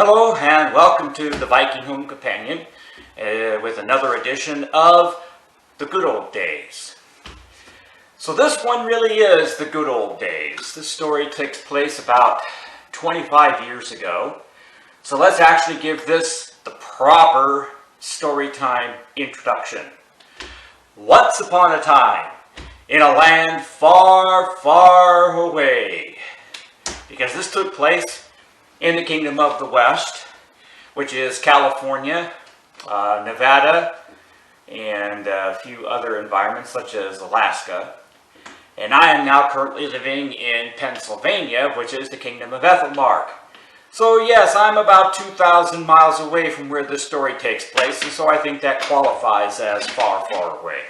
Hello and welcome to the Viking Home Companion with another edition of the good old days. So this one really is the good old days. This story takes place about 25 years ago. So let's actually give this the proper story time introduction. Once upon a time, in a land far, far away, because this took place in the Kingdom of the West, which is California, Nevada, and a few other environments such as Alaska. And I am now currently living in Pennsylvania, which is the Kingdom of Pothelm. So yes, I'm about 2,000 miles away from where this story takes place, and so I think that qualifies as far, far away.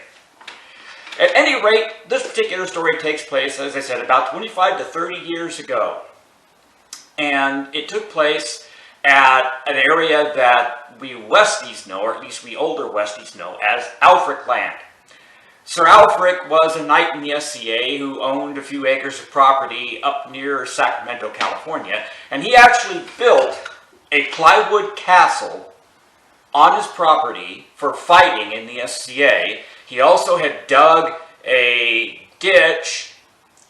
At any rate, this particular story takes place, as I said, about 25 to 30 years ago. And it took place at an area that we Westies know, or at least we older Westies know, as Alfric land. Sir Alfric was a knight in the SCA who owned a few acres of property up near Sacramento, California, and he actually built a plywood castle on his property for fighting in the SCA. He also had dug a ditch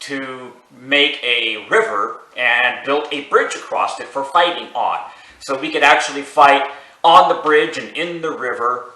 to make a river and built a bridge across it for fighting on. So we could actually fight on the bridge and in the river,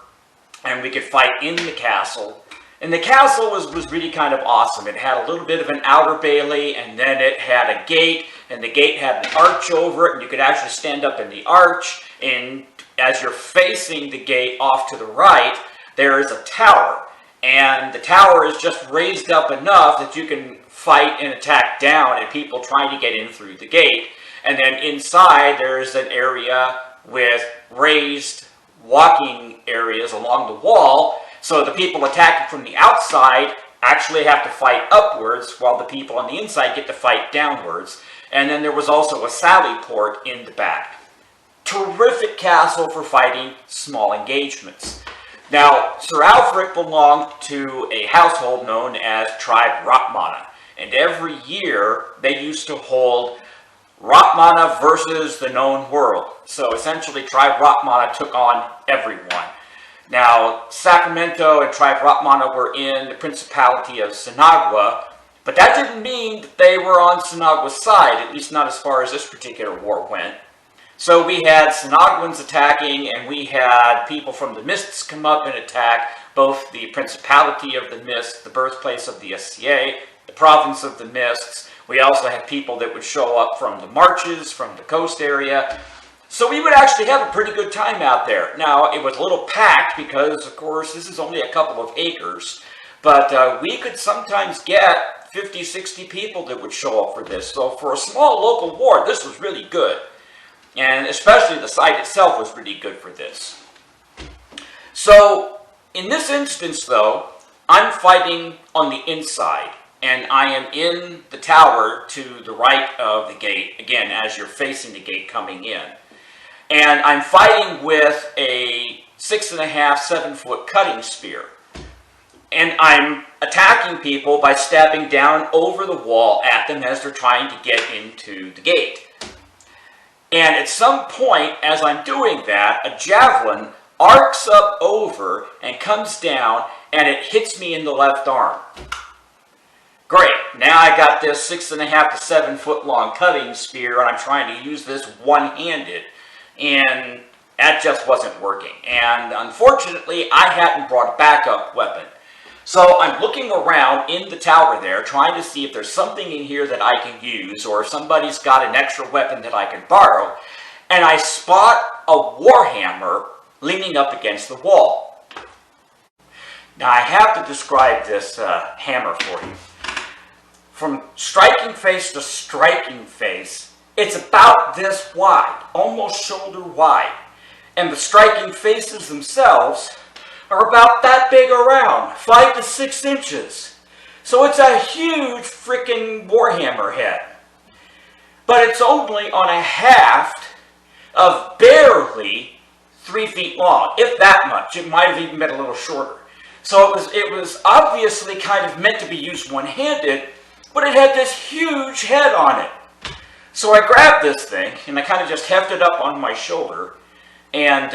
and we could fight in the castle. And the castle was really kind of awesome. It had a little bit of an outer bailey, and then it had a gate, and the gate had an arch over it, and you could actually stand up in the arch, and as you're facing the gate off to the right, there is a tower. And the tower is just raised up enough that you can fight and attack down at people trying to get in through the gate. And then inside there's an area with raised walking areas along the wall, so the people attacking from the outside actually have to fight upwards while the people on the inside get to fight downwards. And then there was also a sally port in the back. Terrific castle for fighting small engagements. Now, Sir Alfric belonged to a household known as Tribe Rockmana, and every year they used to hold Rockmana versus the known world. So essentially, Tribe Rockmana took on everyone. Now, Sacramento and Tribe Rockmana were in the Principality of Sinagua, but that didn't mean that they were on Sinagua's side, at least not as far as this particular war went. So we had Sinaguans attacking, and we had people from the Mists come up and attack both the Principality of the Mists, the birthplace of the SCA, the province of the Mists. We also had people that would show up from the marches, from the coast area. So we would actually have a pretty good time out there. Now, it was a little packed because, of course, this is only a couple of acres. But we could sometimes get 50, 60 people that would show up for this. So for a small local war, this was really good. And especially the site itself was pretty good for this. So, in this instance though, I'm fighting on the inside, and I am in the tower to the right of the gate, again, as you're facing the gate coming in. And I'm fighting with a 6.5, 7 foot cutting spear. And I'm attacking people by stabbing down over the wall at them as they're trying to get into the gate. And at some point, as I'm doing that, a javelin arcs up over and comes down, and it hits me in the left arm. Great, now I got this 6.5 to 7 foot long cutting spear, and I'm trying to use this one-handed, and that just wasn't working. And unfortunately, I hadn't brought a backup weapon. So I'm looking around in the tower there, trying to see if there's something in here that I can use, or if somebody's got an extra weapon that I can borrow. And I spot a warhammer leaning up against the wall. Now I have to describe this hammer for you. From striking face to striking face, it's about this wide, almost shoulder wide. And the striking faces themselves are about that big around, 5 to 6 inches. So it's a huge freaking warhammer head. But it's only on a haft of barely 3 feet long, if that much. It might have even been a little shorter. So it was obviously kind of meant to be used one-handed, but it had this huge head on it. So I grabbed this thing, and I kind of just hefted it up on my shoulder. And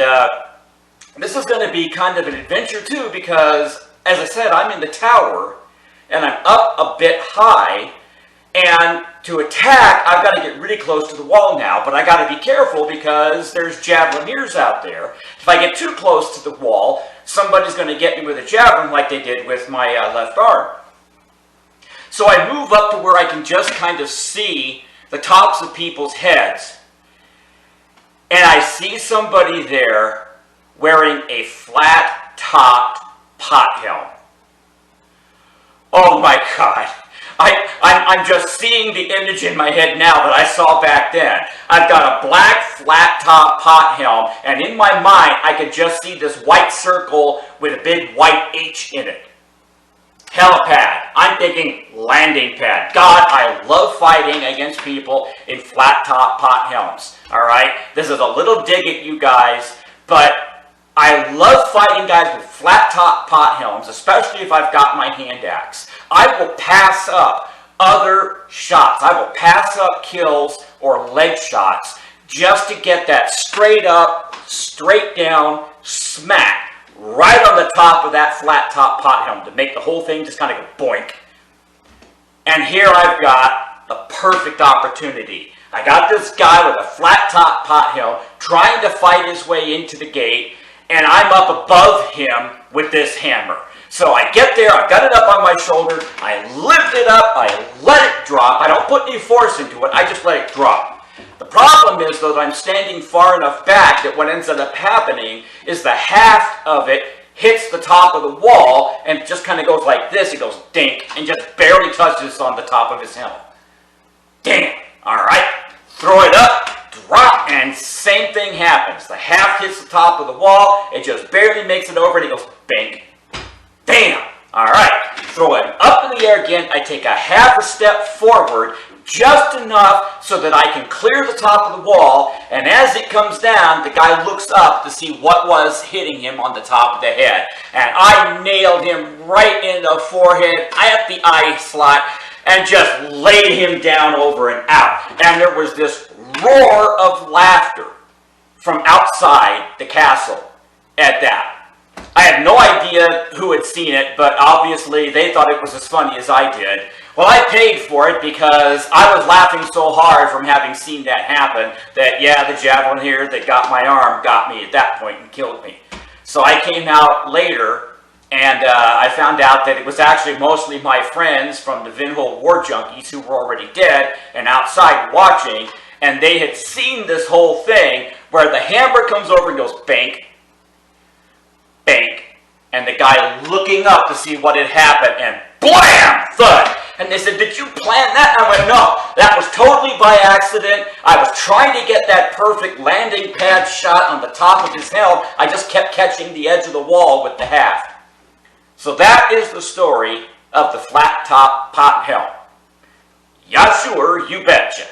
this is going to be kind of an adventure too, because, as I said, I'm in the tower, and I'm up a bit high, and to attack, I've got to get really close to the wall now, but I got to be careful because there's javelineers out there. If I get too close to the wall, somebody's going to get me with a javelin like they did with my left arm. So I move up to where I can just kind of see the tops of people's heads, and I see somebody there wearing a flat-topped Pothelm. Oh my God. I'm just seeing the image in my head now that I saw back then. I've got a black flat-top Pothelm, and in my mind I could just see this white circle with a big white H in it. Helipad. I'm thinking landing pad. God, I love fighting against people in flat-top Pothelms. Alright? This is a little dig at you guys, but I love fighting guys with flat-top Pothelms, especially if I've got my hand axe. I will pass up other shots. I will pass up kills or leg shots just to get that straight up, straight down smack right on the top of that flat-top Pothelm to make the whole thing just kind of go boink. And here I've got a perfect opportunity. I got this guy with a flat-top Pothelm trying to fight his way into the gate, and I'm up above him with this hammer. So I get there, I've got it up on my shoulder, I lift it up, I let it drop. I don't put any force into it, I just let it drop. The problem is, though, that I'm standing far enough back that what ends up happening is the haft of it hits the top of the wall and just kind of goes like this. It goes dink and just barely touches on the top of his helmet. Damn. Alright. Throw it up, drop, and same thing happens. The haft hits the top of the wall, it just barely makes it over, and it goes bang. Bam! Alright, throw it up in the air again. I take a half a step forward, just enough so that I can clear the top of the wall, and as it comes down, the guy looks up to see what was hitting him on the top of the head. And I nailed him right in the forehead, at the eye slot, and just laid him down over and out. And there was this roar of laughter from outside the castle at that. I had no idea who had seen it, but obviously they thought it was as funny as I did. Well, I paid for it because I was laughing so hard from having seen that happen that, yeah, the javelin here that got my arm got me at that point and killed me. So I came out later, and I found out that it was actually mostly my friends from the Vinhole War Junkies who were already dead and outside watching, and they had seen this whole thing where the hammer comes over and goes bank, bank, and the guy looking up to see what had happened, and blam, thud. And they said, "Did you plan that?" I went, "No, that was totally by accident. I was trying to get that perfect landing pad shot on the top of his helm. I just kept catching the edge of the wall with the haft." So that is the story of the flat top Pothelm. Ya sure, you betcha.